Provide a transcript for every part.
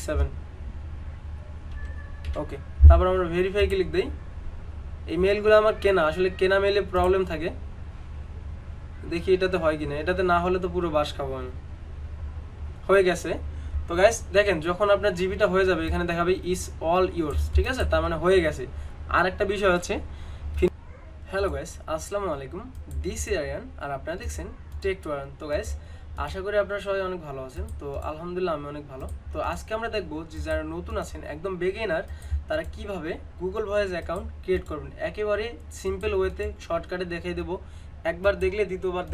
7। ওকে, তারপর আমরা verify click দিই। এই মেলগুলো আমার কেনা, আসলে কেনা মেলে প্রবলেম থাকে, দেখি এটাতে হয় কিনা। এটাতে না হলে তো পুরো বাস খাবো আমি। হয়ে গেছে। তো গাইস দেখেন, যখন আপনার জিবিটা হয়ে যাবে এখানে দেখাবে ইজ অল ইয়োর্স, ঠিক আছে, তার মানে হয়ে গেছে। আর একটা বিষয় হচ্ছে, হ্যালো গাইস, আসসালামু আলাইকুম, দিস ইজ আরিয়ান, আর আপনারা দেখছেন টেক টু আরিয়ান। তো গাইস, আশা করি আপনারা সবাই অনেক ভালো আছেন। তো আলহামদুলিল্লাহ আমি অনেক ভালো। তো আজকে আমরা দেখবো যে যারা নতুন আছেন, একদম বিগিনার, তারা কিভাবে গুগল ভয়েস অ্যাকাউন্ট ক্রিয়েট করবেন। একেবারে সিম্পল ওয়েতে শর্টকাটে দেখিয়ে দেবো। একবার দেখলে দ্বিতীয়বার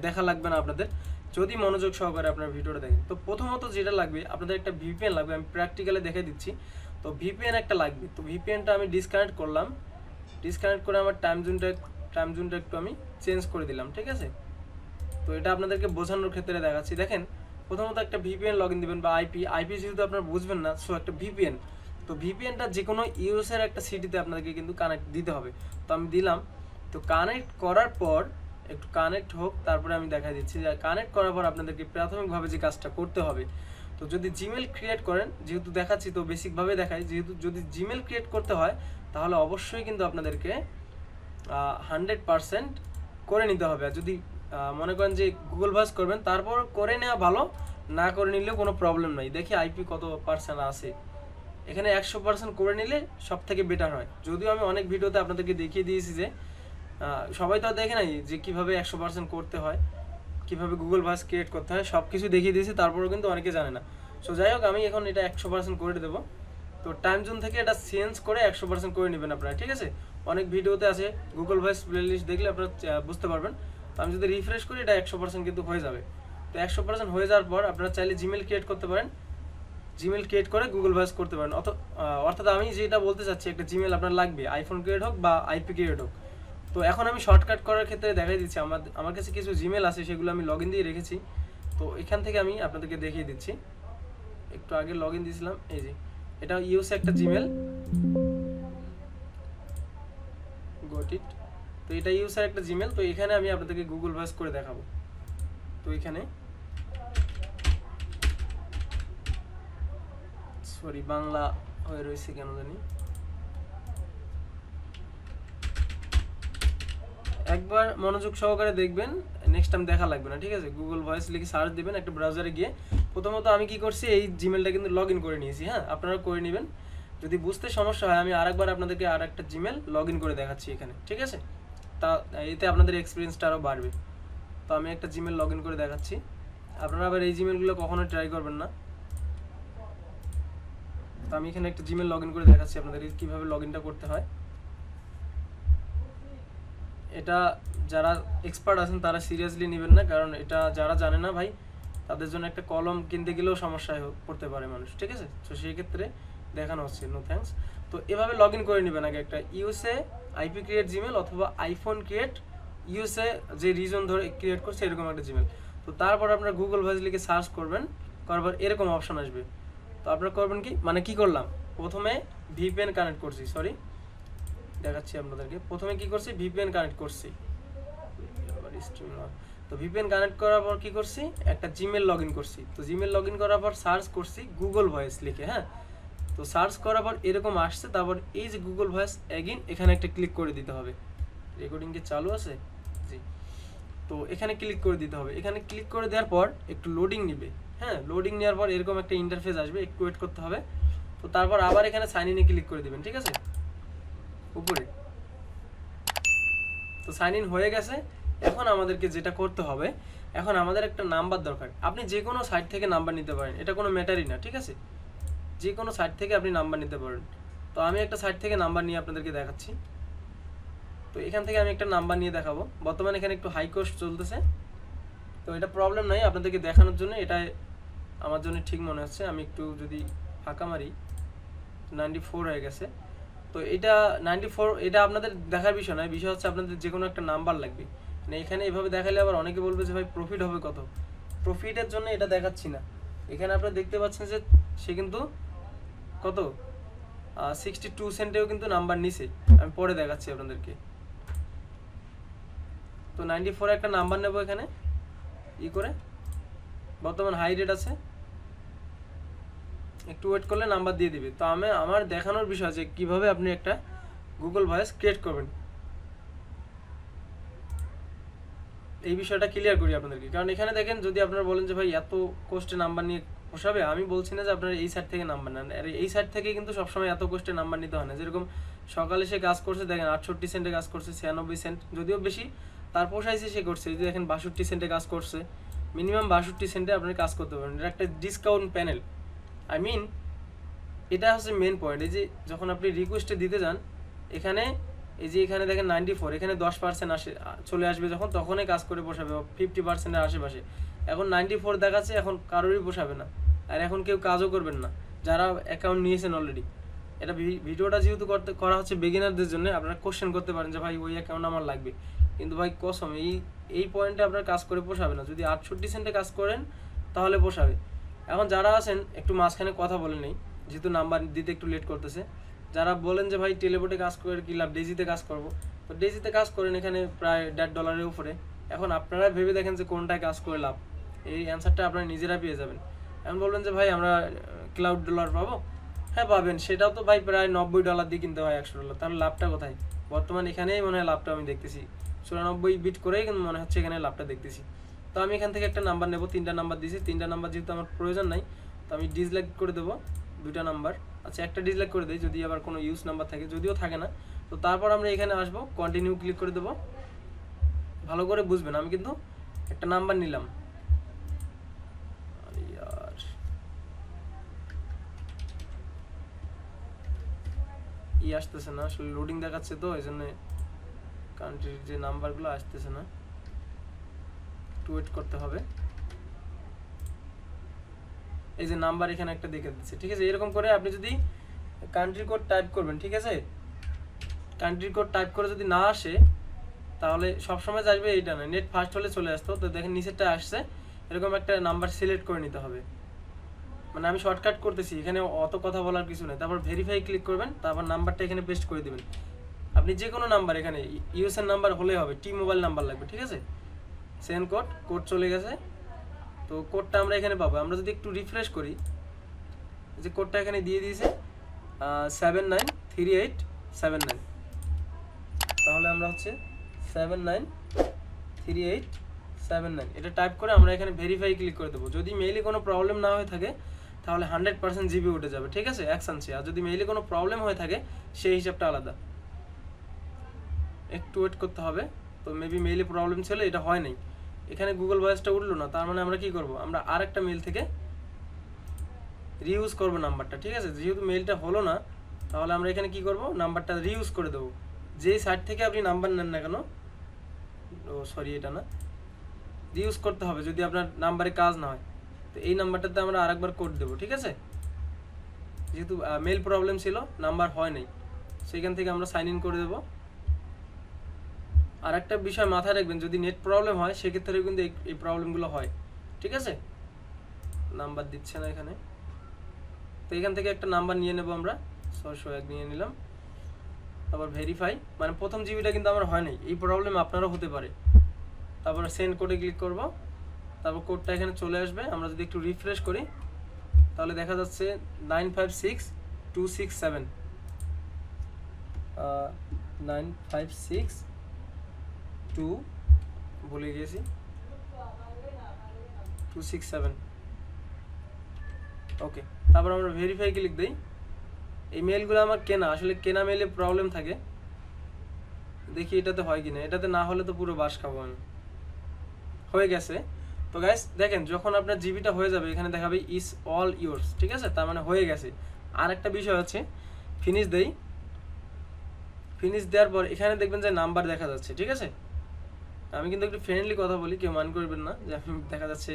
দেখা লাগবে না আপনাদের, যদি মনোযোগ সহকারে আপনার ভিডিওটা দেখেন। তো প্রথমত যেটা লাগবে, আপনাদের একটা ভিপিএন লাগবে। আমি প্র্যাকটিক্যালি দেখে দিচ্ছি। তো ভিপিএন একটা লাগবে। তো ভিপিএনটা আমি ডিসকানেক্ট করলাম। ডিসকানেক্ট করে আমার টাইম জোনটা একটু আমি চেঞ্জ করে দিলাম, ঠিক আছে। তো এটা আপনাদেরকে বোঝানোর ক্ষেত্রে দেখাচ্ছি। দেখেন, প্রথমত একটা ভিপিএন লগ ইন দেবেন, বা আইপি যেহেতু আপনারা বুঝবেন না, সো একটা ভিপিএন। তো ভিপিএনটা যে কোনো ইউএসের একটা সিটিতে আপনাদেরকে কিন্তু কানেক্ট দিতে হবে। তো আমি দিলাম। তো কানেক্ট করার পর একটু কানেক্ট হোক, তারপরে আমি দেখা দিচ্ছি যে কানেক্ট করার পর আপনাদেরকে প্রাথমিকভাবে যে কাজটা করতে হবে। তো যদি জিমেল ক্রিয়েট করেন, যেহেতু দেখাচ্ছি তো বেসিকভাবে দেখাই, যেহেতু যদি জিমেল ক্রিয়েট করতে হয় তাহলে অবশ্যই কিন্তু আপনাদেরকে 100% করে নিতে হবে। আর যদি মনে করেন যে গুগল ভয়েস করবেন, তারপর করে নেওয়া ভালো, না করে নিলেও কোনো প্রবলেম নাই। দেখি আইপি কত পার্সেন্ট আছে এখানে। 100% করে নিলে সব থেকে বেটার হয়। যদিও আমি অনেক ভিডিওতে আপনাদেরকে দেখিয়ে দিয়েছি যে সবাই তো দেখে নাই যে কীভাবে 100% করতে হয়, কীভাবে গুগল ভয়েস ক্রিয়েট করতে হয়, সব কিছু দেখিয়ে দিয়েছি, তারপরেও কিন্তু অনেকে জানে না। সো যাই হোক, আমি এখন এটা 100% করে দেবো। তো টাইম জোন থেকে এটা চেঞ্জ করে 100% করে নেবেন আপনারা, ঠিক আছে। অনেক ভিডিওতে আছে, গুগল ভয়েস প্লেলিস্ট দেখলে আপনারা বুঝতে পারবেন। তো আমি যদি রিফ্রেশ করি, এটা 100% কিন্তু হয়ে যাবে। তো 100% হয়ে যাওয়ার পর আপনারা চাইলে জিমেল ক্রিয়েট করতে পারেন। জিমেল ক্রিয়েট করে গুগল ভয়েস করতে পারেন। অর্থাৎ আমি যেটা বলতে চাচ্ছি, একটা জিমেল আপনার লাগবে, আইফোন ক্রিয়েট হোক বা আইপি ক্রিয়েট হোক। তো এখন আমি শর্টকাট করার ক্ষেত্রে দেখাই দিচ্ছি। আমার কাছে কিছু জিমেল আছে, সেগুলো আমি লগ ইন দিয়ে রেখেছি। তো এখান থেকে আমি আপনাদেরকে দেখিয়ে দিচ্ছি। একটু আগে লগ ইন দিয়েছিলাম, এই যে এটা ইউএস একটা জিমেল, গট ইট। তো এটা ইউজার একটা জিমেল। তো এখানে আমি আপনাদেরকে গুগল ভয়েস করে দেখাবো। তো এখানে সরি, বাংলা হয়ে রয়েছে কেন জানি। একবার মনোযোগ সহকারে দেখবেন, নেক্সট টাইম দেখা লাগবে না, ঠিক আছে। গুগল ভয়েস লিখে সার্চ দিবেন একটা ব্রাউজারে গিয়ে। প্রথমত আমি কি করছি, এই জিমেলটা কিন্তু লগ ইন করে নিয়েছি। হ্যাঁ, আপনারা করে নেবেন। যদি বুঝতে সমস্যা হয়, আমি আরেকবার আপনাদেরকে আর একটা জিমেল লগ ইন করে দেখাচ্ছি এখানে, ঠিক আছে। তা এতে আপনাদের এক্সপিরিয়েন্সটা আরও বাড়বে। তো আমি একটা জিমেল লগ ইন করে দেখাচ্ছি। আপনারা আবার এই জিমেলগুলো কখনো ট্রাই করবেন না। তো আমি এখানে একটা জিমেল লগ ইন করে দেখাচ্ছি আপনাদেরকে কীভাবে লগ ইনটা করতে হয়। এটা যারা এক্সপার্ট আছেন তারা সিরিয়াসলি নেবেন না, কারণ এটা যারা জানে না ভাই, তাদের জন্য একটা কলম কিনতে গেলেও সমস্যায় পড়তে পারে মানুষ, ঠিক আছে। তো সেই ক্ষেত্রে দেখানো হচ্ছে, নো থ্যাঙ্কস। তো এভাবে লগ ইন করে নেবেন আগে একটা ইউএসএ আইপি ক্রিয়েট জিমেল, অথবা আইফোন ক্রিয়েট ইউএসএ যে রিজন ধরে ক্রিয়েট করছে এরকম একটা জিমেল। তো তারপর আপনারা গুগল ভয়েস লিখে সার্চ করবেন, করার এরকম অপশন আসবে। তো আপনারা করবেন কি, মানে কি করলাম, প্রথমে ভিপিএন কানেক্ট করছি, সরি দেখাচ্ছি আপনাদেরকে। প্রথমে কি করছি, ভিপিএন কানেক্ট করছি। তো ভিপিএন কানেক্ট করার পর কি করছি, একটা জিমেল লগ ইন করছি। তো জিমেল লগ ইন করার পর সার্চ করছি গুগল ভয়েস লিখে। হ্যাঁ, তো সার্চ করার পর এরকম আসছে। তারপর এই যে গুগল ভয়েস এগেইন, এখানে একটা ক্লিক করে দিতে হবে। রেকর্ডিং কি চালু আছে? জি। তো এখানে ক্লিক করে দিতে হবে। এখানে ক্লিক করে দেওয়ার পর একটু লোডিং নেবে। হ্যাঁ, লোডিং নেওয়ার পর এরকম একটা ইন্টারফেস আসবে, একটু ওয়েট করতে হবে। তো তারপর আবার এখানে সাইন ইনে ক্লিক করে দেবেন, ঠিক আছে, উপরে। তো সাইন ইন হয়ে গেছে। এখন আমাদেরকে যেটা করতে হবে, এখন আমাদের একটা নাম্বার দরকার। আপনি যে কোনো সাইট থেকে নাম্বার নিতে পারেন, এটা কোনো ম্যাটারই না, ঠিক আছে। যে কোনো সাইট থেকে আপনি নাম্বার নিতে পারেন। তো আমি একটা সাইট থেকে নাম্বার নিয়ে আপনাদেরকে দেখাচ্ছি। তো এখান থেকে আমি একটা নাম্বার নিয়ে দেখাবো। বর্তমানে এখানে একটু হাই কস্ট চলতেছে, তো এটা প্রবলেম নাই, আপনাদেরকে দেখানোর জন্য এটা আমার জন্য ঠিক মনে হচ্ছে। আমি একটু যদি ফাঁকা মারি, 94 হয়ে গেছে। তো এটা 94, এটা আপনাদের দেখার বিষয় নয়, বিষয় হচ্ছে আপনাদের যে কোনো একটা নাম্বার লাগবে। মানে এখানে এভাবে দেখালে আবার অনেকে বলবে যে ভাই প্রফিট হবে কত। প্রফিটের জন্য এটা দেখাচ্ছি না। এখানে আপনারা দেখতে পাচ্ছেন যে সে কিন্তু কত 62 সেন্টেও কিন্তু নাম্বার নিছে। আমি পরে দেখাচ্ছি আপনাদেরকে। তো 94 একটা নাম্বার নেব এখানে ই করে, বর্তমান হাই রেট আছে। একটু ওয়েট করলে নাম্বার দিয়ে দিবে। তো আমার দেখানোর বিষয় যে কীভাবে আপনি একটা গুগল ভয়েস ক্রিয়েট করবেন, এই বিষয়টা ক্লিয়ার করি আপনাদেরকে। কারণ এখানে দেখেন, যদি আপনারা বলেন যে ভাই এত কোস্টে নাম্বার নিয়ে পোষাবে, আমি বলছি না যে আপনারা এই সাইট থেকে নাম্বার নেন, আর এই সাইট থেকে কিন্তু সবসময় এত কোস্টে নাম্বার নিতে হয় না। যেরকম সকালে সে কাজ করছে, দেখেন 68 সেন্টে কাজ করছে, 96 সেন্ট, যদিও বেশি তার পোষাইছে সে করছে। যদি দেখেন 62 সেন্টে কাজ করছে, মিনিমাম 62 সেন্টে আপনি কাজ করতে পারেন। এটা একটা ডিসকাউন্ট প্যানেল, আই মিন এটা হচ্ছে মেন পয়েন্ট। এই যে যখন আপনি রিকোয়েস্টে দিতে যান, এখানে এই যে এখানে দেখেন 94, এখানে 10% আসে চলে আসবে যখন, তখনই কাজ করে পোষাবে 50%-এর আশেপাশে। এখন 94 দেখাচ্ছে, এখন কারোরই পোষাবে না, আর এখন কেউ কাজও করবেন না যারা অ্যাকাউন্ট নিয়েছেন অলরেডি। এটা ভিডিওটা যেহেতু করা হচ্ছে বিগিনারদের জন্য, আপনারা কোশ্চেন করতে পারেন যে ভাই ওই অ্যাকাউন্ট আমার লাগবে, কিন্তু ভাই কসম এই পয়েন্টে আপনার কাজ করে পোষাবে না। যদি 68 সেন্টে কাজ করেন তাহলে পোষাবে। এখন যারা আছেন একটু মাঝখানে কথা বলে নেই, যেহেতু নাম্বার দিতে একটু লেট করতেছে। যারা বলেন যে ভাই টেলিপোর্টে কাজ করে কি লাভ, ডেজিতে কাজ করবো, তো ডেজিতে কাজ করেন, এখানে প্রায় $1.5 উপরে। এখন আপনারা ভেবে দেখেন যে কোনটায় কাজ করে লাভ, এই অ্যান্সারটা আপনারা নিজেরা পেয়ে যাবেন। এখন বলবেন যে ভাই আমরা ক্লাউড ডলার পাবো, হ্যাঁ পাবেন, সেটাও তো ভাই প্রায় $90 দিয়ে কিনতে হয়, $100, তাহলে লাভটা কোথায়? বর্তমান এখানেই মনে হয় লাভটা আমি দেখতেছি, 94 বিট করেই কিন্তু মনে হচ্ছে এখানে লাভটা দেখতেছি। তো আমি এখান থেকে একটা নাম্বার নেব, 3টা নাম্বার দিয়েছি, 3টা নাম্বার যেহেতু আমার প্রয়োজন নাই, তো আমি ডিসলাইক করে দেবো 2টা নাম্বার। আচ্ছা, একটা ডিসলাইক করে দিই, যদি আবার কোনো ইউজ নাম্বার থাকে, যদিও থাকে না। তো তারপর আমরা এখানে আসবো, কন্টিনিউ ক্লিক করে দেবো। ভালো করে বুঝবেন, আমি কিন্তু একটা নাম্বার নিলাম, আসতেছে না আসলে, লোডিং দেখাচ্ছে, তো এই জন্য কান্ট্রির যে নাম্বারগুলো আসতেছে না, একটু ওয়েট করতে হবে। এই যে নাম্বার এখানে একটা দেখে দিচ্ছে, ঠিক আছে। এরকম করে আপনি যদি কান্ট্রি কোড টাইপ করবেন, ঠিক আছে, কান্ট্রি কোড টাইপ করে যদি না আসে, তাহলে সবসময় আসবে এইটা না, নেট ফাস্ট হলে চলে আসতো। তো দেখেন নিচেরটা আসছে, এরকম একটা নাম্বার সিলেক্ট করে নিতে হবে। মানে আমি শর্টকাট করতেছি, এখানে অত কথা বলার কিছু নেই। তারপর ভেরিফাই ক্লিক করবেন, তারপর নাম্বারটা এখানে পেস্ট করে দেবেন। আপনি যে কোনো নাম্বার, এখানে ইউএসএন নাম্বার হলেই হবে, টি মোবাইল নাম্বার লাগবে, ঠিক আছে। সেন্ড কোড চলে গেছে। তো কোডটা আমরা এখানে পাবো। আমরা যদি একটু রিফ্রেশ করি, যে কোডটা এখানে দিয়ে দিয়েছে 793879, তাহলে আমরা হচ্ছে 793879 এটা টাইপ করে আমরা এখানে ভেরিফাই ক্লিক করে দেবো। যদি মেইলে কোনো প্রবলেম না হয়ে থাকে তাহলে 100% জিবি উঠে যাবে, ঠিক আছে, অ্যাকশনসে। আর যদি মেইলে কোনো প্রবলেম হয়ে থাকে সেই হিসাবটা আলাদা, একটু ওয়েট করতে হবে। তো মেবি মেইলে প্রবলেম ছিল, এটা হয় নাই, এখানে গুগল ভয়েসটা উঠলো না। তার মানে আমরা কি করব, আমরা আরেকটা মেইল থেকে রিইউজ করব নাম্বারটা, ঠিক আছে। যেহেতু মেইলটা হলো না, তাহলে আমরা এখানে কি করব, নাম্বারটা রিইউজ করে দেবো। যেই সাইট থেকে আপনি নাম্বার নেন না কেন, সরি এটা না, রিইউজ করতে হবে যদি আপনার নাম্বারে কাজ না হয়। তো এই নাম্বারটাতে আমরা আরেকবার কোড দেবো, ঠিক আছে। যেহেতু মেইল প্রবলেম ছিল, নাম্বার হয় নাই, সেখান থেকে আমরা সাইন ইন করে দেবো। আর একটা বিষয় মাথায় রাখবেন, যদি নেট প্রবলেম হয় সেক্ষেত্রেও কিন্তু এই প্রবলেমগুলো হয়, ঠিক আছে। নাম্বার দিচ্ছে না এখানে, তো এখান থেকে একটা নাম্বার নিয়ে নেব আমরা, 601 নিয়ে নিলাম। তারপর ভেরিফাই, মানে প্রথম জিবিটা কিন্তু আমার হয় নাই, এই প্রবলেম আপনারও হতে পারে। তারপরে সেন্ড কোডে ক্লিক করব, তারপর কোডটা এখানে চলে আসবে। আমরা যদি একটু রিফ্রেশ করি, তাহলে দেখা যাচ্ছে 956267, 9562 ভুলে গিয়েছি 267, ওকে। তারপর আমরা ভেরিফাই ক্লিক দিই। এই মেলগুলো আমার কেনা, আসলে কেনা মেলে প্রবলেম থাকে, দেখি এটাতে হয় কিনা। এটাতে না হলে তো পুরো বাস খাবো আমি। হয়ে গেছে। তো গাইস দেখেন, যখন আপনার জিবিটা হয়ে যাবে, এখানে দেখাবে ইজ অল ইয়োর্স, ঠিক আছে, তার মানে হয়ে গেছে। আর একটা বিষয় হচ্ছে, ফিনিশ দেই, ফিনিশ দেওয়ার পর এখানে দেখবেন যে নাম্বার দেখা যাচ্ছে, ঠিক আছে। আমি কিন্তু একটু ফ্রেন্ডলি কথা বলি, কেউ মান করবেন না যে আমি দেখা যাচ্ছে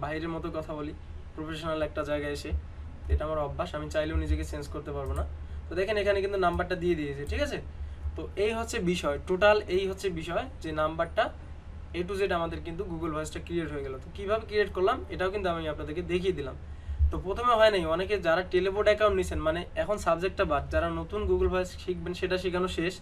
বাইরের মতো কথা বলি প্রফেশনাল একটা জায়গায় এসে, এটা আমার অভ্যাস, আমি চাইলেও নিজেকে চেঞ্জ করতে পারবো না। তো দেখেন এখানে কিন্তু নাম্বারটা দিয়ে দিয়েছে, ঠিক আছে। তো এই হচ্ছে বিষয়, টোটাল এই হচ্ছে বিষয়, যে নাম্বারটা A to Z আমাদের কিন্তু গুগল ভয়েসটা ক্রিয়েট হয়ে গেল। তো কীভাবে ক্রিয়েট করলাম এটাও কিন্তু আমি আপনাদেরকে দেখিয়ে দিলাম। তো প্রথমে হয় নাই, অনেকে যারা টেলিপোর্ট অ্যাকাউন্ট নিছেন, মানে এখন সাবজেক্টটা বাদ, যারা নতুন গুগল ভয়েস শিখবেন সেটা শেখানো শেষ,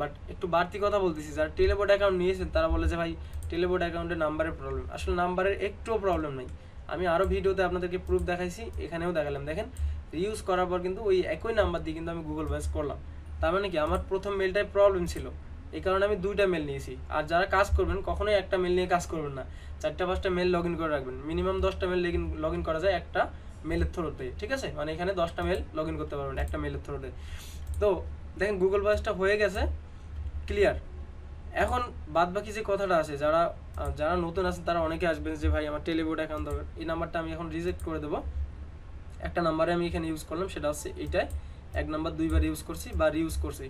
বাট একটু বাড়তি কথা বলতেছি, যারা টেলিপোর্ট অ্যাকাউন্ট নিয়েছেন তারা বলে যে ভাই টেলিপোর্ট অ্যাকাউন্টে নাম্বারের প্রবলেম। আসলে নাম্বারের একটুও প্রবলেম নেই, আমি আরও ভিডিওতে আপনাদেরকে প্রুফ দেখাইছি, এখানেও দেখালাম। দেখেন রিউজ করার পর কিন্তু ওই একই নাম্বার দিয়ে কিন্তু আমি গুগল ভয়েস করলাম। তার মানে কি আমার প্রথম মেলটায় প্রবলেম ছিল, এই কারণে আমি 2টা মেল নিয়েছি। আর যারা কাজ করবেন কখনোই একটা মেল নিয়ে কাজ করবেন না, 4টা-5টা মেল লগ ইন করে রাখবেন। মিনিমাম 10টা মেল লগ ইন করা যায় একটা মেলের থ্রুতে, ঠিক আছে? মানে এখানে 10টা মেল লগ ইন করতে পারবেন একটা মেলের থ্রুতে। তো দেখেন গুগল ভয়েসটা হয়ে গেছে ক্লিয়ার। এখন বাদ বাকি যে কথাটা আছে, যারা যারা নতুন আছেন তারা অনেকে আসবেন যে ভাই আমার টেলিবোর্ড অ্যাকাউন্ট দরকার, এই নাম্বারটা আমি এখন রিজেক্ট করে দেবো। একটা নাম্বারে আমি এখানে ইউজ করলাম, সেটা হচ্ছে এইটাই, 1 নাম্বার 2বার ইউজ করছি বা রিউজ করছি,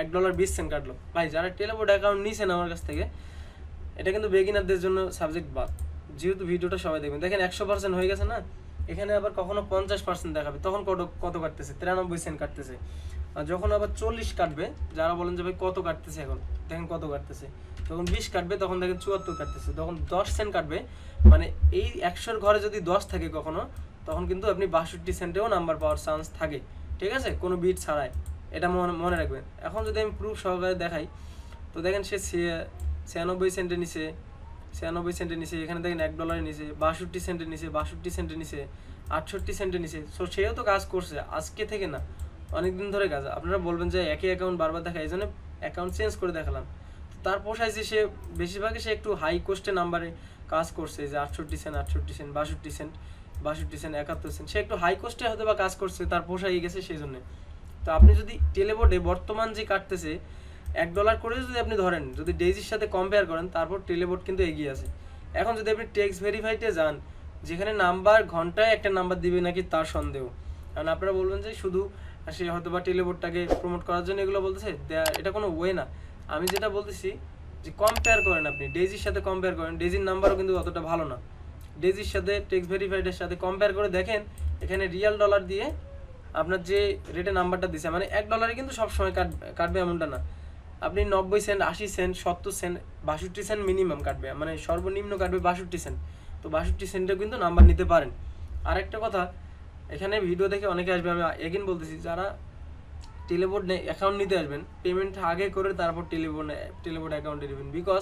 $1.20 কাটলো। ভাই যারা টেলিবোর্ড অ্যাকাউন্ট নিয়েছেন আমার কাছ থেকে, এটা কিন্তু বেগিনারদের জন্য সাবজেক্ট বাদ, যেহেতু ভিডিওটা সবাই দেখবেন। দেখেন 100% হয়ে গেছে না, এখানে আবার কখনো 50% দেখাবে, তখন কত কাটতেছে, 93 সেন্ট কাটতেছে। আর যখন আবার 40 কাটবে, যারা বলেন যে ভাই কত কাটতেছে, এখন দেখেন কত কাটতেছে, যখন 20 কাটবে তখন দেখেন 74 কাটতেছে, তখন 10 সেন্ট কাটবে। মানে এই 100-র ঘরে যদি 10 থাকে কখনো, তখন কিন্তু আপনি 62 সেন্টেও নাম্বার পাওয়ার চান্স থাকে, ঠিক আছে, কোনো বিট ছাড়াই, এটা মনে রাখবেন। এখন যদি আমি প্রুফ সহকারে দেখাই, তো দেখেন সে 96 সেন্টে নিছে, 96 সেন্টে নিছে, এখানে দেখেন $1 নিছে, 62 সেন্টে নিছে, 62 সেন্টে নিছে, 68 সেন্টে নিছে। সো সেও তো কাজ করছে, আজকে থেকে না, অনেকদিন ধরে কাজ। আপনারা বলবেন যে একই অ্যাকাউন্ট বারবার দেখা, এই জন্য অ্যাকাউন্ট চেঞ্জ করে দেখালাম। তো তার পোষাইছে, সে বেশিরভাগই সে একটু হাই কোস্টে নাম্বারে কাজ করছে, যে 68 cent, 68 cent, 62 cent, 62 cent, 71 cent, সে একটু হাই কোস্টে হয়তো বা কাজ করছে, তার পোষাই গেছে সেই জন্য। তো আপনি যদি টেলিবোর্ডে বর্তমান যে কাটতেছে $1 করে যদি আপনি ধরেন, যদি ডেইজির সাথে কম্পেয়ার করেন, তারপর টেলিবোর্ড কিন্তু এগিয়ে আছে। এখন যদি আপনি টেক্সট ভেরিফাইতে যান, যেখানে নাম্বার ঘন্টায় একটা নাম্বার দিবে নাকি তার সন্দেহ। কারণ আপনারা বলবেন যে শুধু সে হয়তো বা টেলিবোর্ডটাকে প্রমোট করার জন্য এগুলো বলতেছে, এটা কোনো ওয়ে না। আমি যেটা বলতেছি যে কম্পেয়ার করেন, আপনি ডেইজির সাথে কম্পেয়ার করেন, ডেইজির নাম্বারও কিন্তু অতটা ভালো না। ডেইজির সাথে টেক্সট ভেরিফাইডের সাথে কম্পেয়ার করে দেখেন, এখানে রিয়াল ডলার দিয়ে আপনার যে রেটে নাম্বারটা দিছে, মানে $1 কিন্তু সবসময় কাটবে এমনটা না। আপনি 90 cent, 80 cent, 70 cent, 62 cent minimum কাটবে, মানে সর্বনিম্ন কাটবে 62 সেন্ট। তো 62 সেন্টেও কিন্তু নাম্বার নিতে পারেন। আরেকটা কথা, এখানে ভিডিও দেখে অনেকে আসবে, আমি এগেইন বলতেছি, যারা টেলিবোর্ড অ্যাকাউন্ট নিতে আসবেন, পেমেন্ট আগে করে তারপর টেলিবোর্ড অ্যাকাউন্টে নেবেন, বিকজ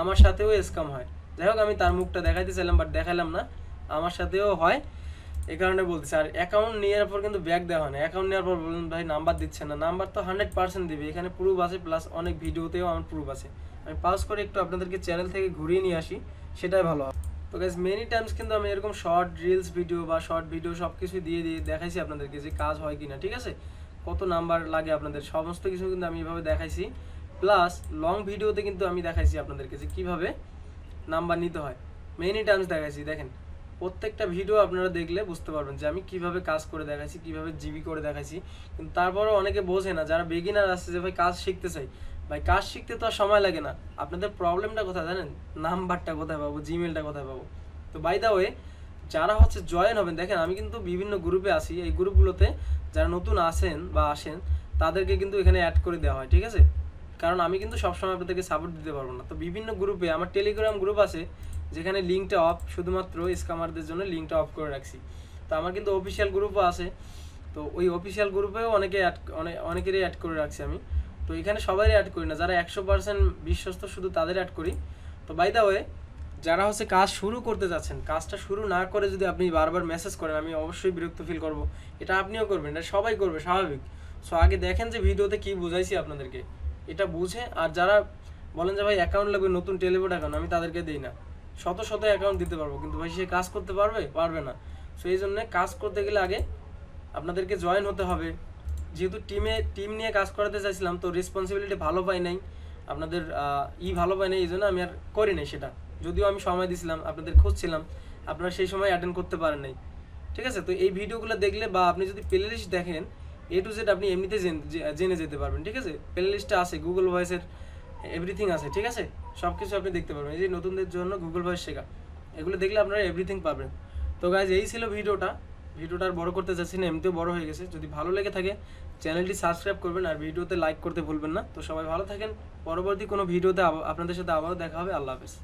আমার সাথেও স্ক্যাম হয়। যাই হোক, আমি তার মুখটা দেখাইতে চাইলাম, বাট দেখাইলাম না, আমার সাথেও হয়, এই কারণে বলতেছি। আর অ্যাকাউন্ট নেওয়ার পর কিন্তু ব্যাক দেওয়া হয় না। অ্যাকাউন্ট নেওয়ার পর বলুন ভাই নাম্বার দিচ্ছে না, নাম্বার তো 100% দিবে, এখানে প্রুফ আছে, প্লাস অনেক ভিডিওতেও আমার প্রুফ আছে। আমি পাস করে একটু আপনাদেরকে চ্যানেল থেকে ঘুরিয়ে নিয়ে আসি, সেটাই ভালো হবে। তো গাইস, মেনি টাইমস কিন্তু আমি এরকম শর্ট রিলস ভিডিও বা শর্ট ভিডিও সব কিছু দিয়ে দেখাইছি আপনাদেরকে যে কাজ হয় কিনা, ঠিক আছে, কত নাম্বার লাগে আপনাদের, সমস্ত কিছু কিন্তু আমি এভাবে দেখাইছি। প্লাস লং ভিডিওতে কিন্তু আমি দেখাইছি আপনাদেরকে যে কীভাবে নাম্বার নিতে হয়, মেনি টাইমস দেখাইছি। দেখেন প্রত্যেকটা ভিডিও আপনারা দেখলে বুঝতে পারবেন যে আমি কিভাবে কাজ করে দেখাইছি, কিভাবে জিবি করে দেখাইছি। কিন্তু তারপরেও অনেকে বোঝে না, যারা বিগিনার আসছে যে ভাই কাজ শিখতে চাই, ভাই কাজ শিখতে তো আর সময় লাগে না। আপনাদের প্রবলেমটা কোথায় জানেন, নাম্বারটা কোথায় পাবো, জিমেলটা কোথায় পাবো। তো বাই দা ওয়ে, যারা হচ্ছে জয়েন হবেন, দেখেন আমি কিন্তু বিভিন্ন গ্রুপে আছি, এই গ্রুপগুলোতে যারা নতুন আসেন বা আসেন তাদেরকে কিন্তু এখানে অ্যাড করে দেওয়া হয়, ঠিক আছে, কারণ আমি কিন্তু সবসময় আপনাদেরকে সাপোর্ট দিতে পারবো না। তো বিভিন্ন গ্রুপে, আমার টেলিগ্রাম গ্রুপ আছে যেখানে লিঙ্কটা অফ, শুধুমাত্র স্ক্যামারদের জন্য লিঙ্কটা অফ করে রাখছি। তো আমার কিন্তু অফিসিয়াল গ্রুপও আছে, তো ওই অফিসিয়াল গ্রুপেও অনেকেরই অ্যাড করে রাখছি আমি। তো এখানে সবাই অ্যাড করি না, যারা 100% বিশ্বস্ত শুধু তাদের অ্যাড করি। তো বাই দা ওয়ে, যারা হচ্ছে কাজ শুরু করতে যাচ্ছেন, কাজটা শুরু না করে যদি আপনি বারবার মেসেজ করেন, আমি অবশ্যই বিরক্ত ফিল করব। এটা আপনিও করবেন, এটা সবাই করবে, স্বাভাবিক। সো আগে দেখেন যে ভিডিওতে কি বুঝাইছি আপনাদেরকে, এটা বুঝে। আর যারা বলেন যে ভাই অ্যাকাউন্ট লাগবে, নতুন টেলিবোর্ড অ্যাকাউন্ট, আমি তাদেরকে দিই না। শত অ্যাকাউন্ট দিতে পারবো, কিন্তু ভাই সে কাজ করতে পারবে না। সো এই জন্য কাজ করতে গেলে আগে আপনাদেরকে জয়েন হতে হবে। যেহেতু টিম নিয়ে কাজ করাতে চাইছিলাম, তো রেসপন্সিবিলিটি ভালো পাই নাই, আপনাদের ভালো পাই নাই, এই জন্য আমি আর করি নাই সেটা। যদিও আমি সময় দিয়েছিলাম, আপনাদের খুঁজছিলাম, আপনারা সেই সময় অ্যাটেন্ড করতে পারেন নাই, ঠিক আছে। তো এই ভিডিওগুলো দেখলে, বা আপনি যদি প্লে লিস্ট দেখেন A to Z, আপনি এমনিতে জেনে যেতে পারবেন, ঠিক আছে। প্লে লিস্টটা আছে, গুগল ভয়েসের এভরিথিং আছে, ঠিক আছে, সব কিছু আপনি দেখতে পারবেন। এই যে নতুনদের জন্য গুগল ভয়েস শেখা, এগুলো দেখলে আপনারা এভরিথিং পাবেন। তো গাইজ, এই ছিল ভিডিওটা আর বড় করতে চাচ্ছি না, এমনিতেও বড় হয়ে গেছে। যদি ভালো লেগে থাকে চ্যানেলটি সাবস্ক্রাইব করবেন, আর ভিডিওতে লাইক করতে ভুলবেন না। তো সবাই ভালো থাকেন, পরবর্তী কোনো ভিডিওতে আপনাদের সাথে আবারও দেখা হবে। আল্লাহ হাফেজ।